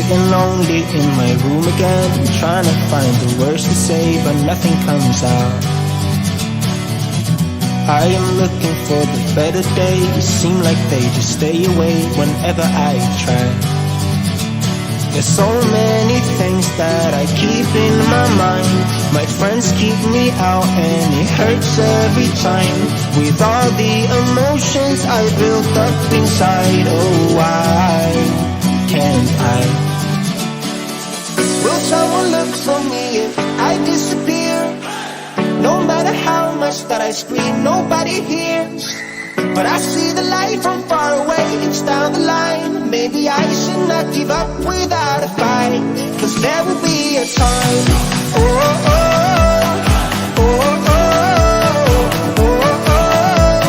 Sitting lonely in my room again, trying to find the words to say, but nothing comes out. I am looking for the better days, seem like they just stay away whenever I try. There's so many things that I keep in my mind. My friends keep me out and it hurts every time. With all the emotions I built up inside, oh why can't I? Will someone look for me if I disappear? No matter how much that I scream, nobody hears. But I see the light from far away, it's down the line. Maybe I should not give up without a fight, 'cause there will be a time. Oh, oh, oh, oh, oh, oh, oh.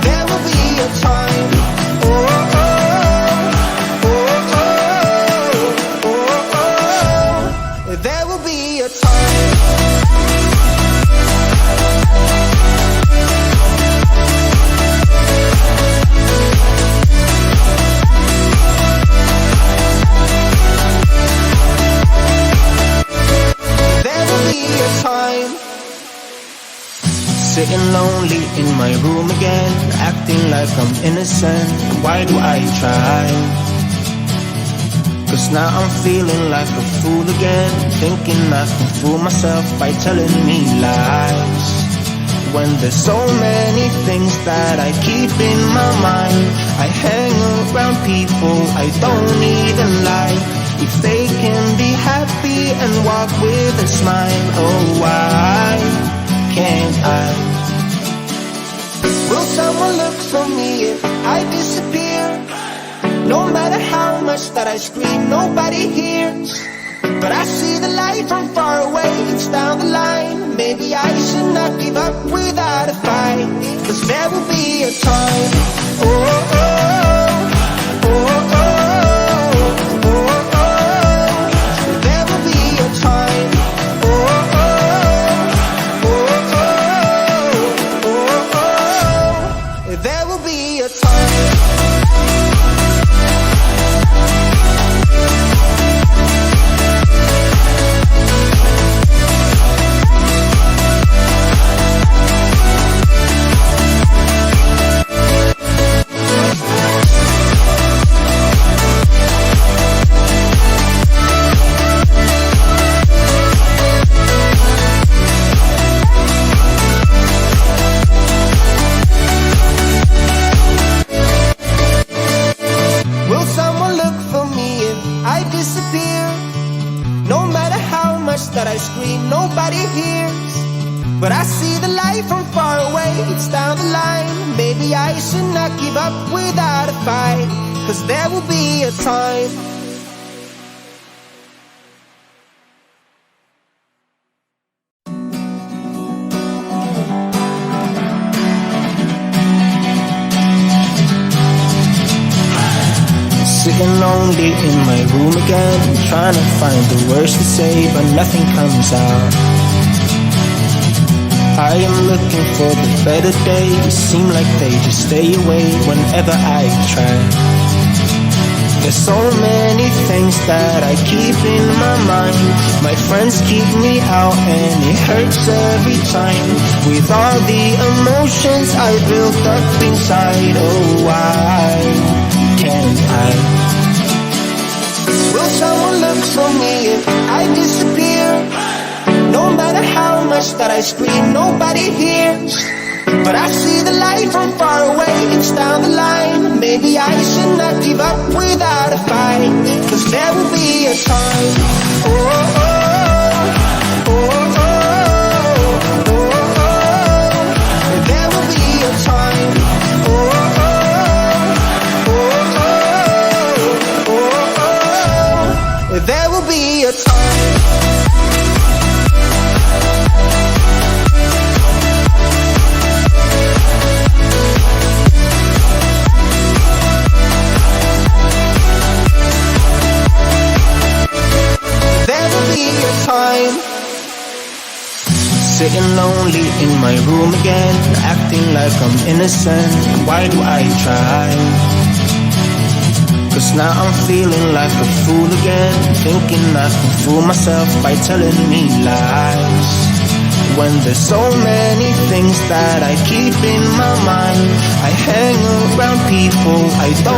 There will be a time. Oh, oh, oh, oh, oh, oh, oh. There will be a time. Sitting lonely in my room again, acting like I'm innocent. Why do I try? 'Cause now I'm feeling like a fool again, thinking I can fool myself by telling me lies. When there's so many things that I keep in my mind, I hang around people I don't even like. If they can be happy and walk with a smile, oh why can't I? Will someone look for me if I disappear? No matter how much that I scream, nobody hears. But I see the light from far away, it's down the line. Maybe I should not give up without a fight, 'cause there will be a time. Oh, oh, oh, oh, oh. That I scream, nobody hears. But I see the light from far away, it's down the line. Maybe I should not give up without a fight, 'cause there will be a time. Sitting lonely in my room again, trying to find the words to say, but nothing comes out. I am looking for the better days, seem like they just stay away whenever I try. There's so many things that I keep in my mind. My friends keep me out and it hurts every time. With all the emotions I built up inside, oh why can't I? Will someone look for me if I disappear? No matter how much that I scream, nobody hears. But I see the light from far away, it's down the line. Maybe I should not give up without a fight, 'cause there will be a time. Oh, oh, oh, oh, oh, oh, oh. There will be a time. Oh, oh, oh, oh, oh, oh. There will be a time. Sitting lonely in my room again, acting like I'm innocent. Why do I try? Cause now I'm feeling like a fool again, thinking I can fool myself by telling me lies, when there's so many things that I keep in my mind. I hang around people I don't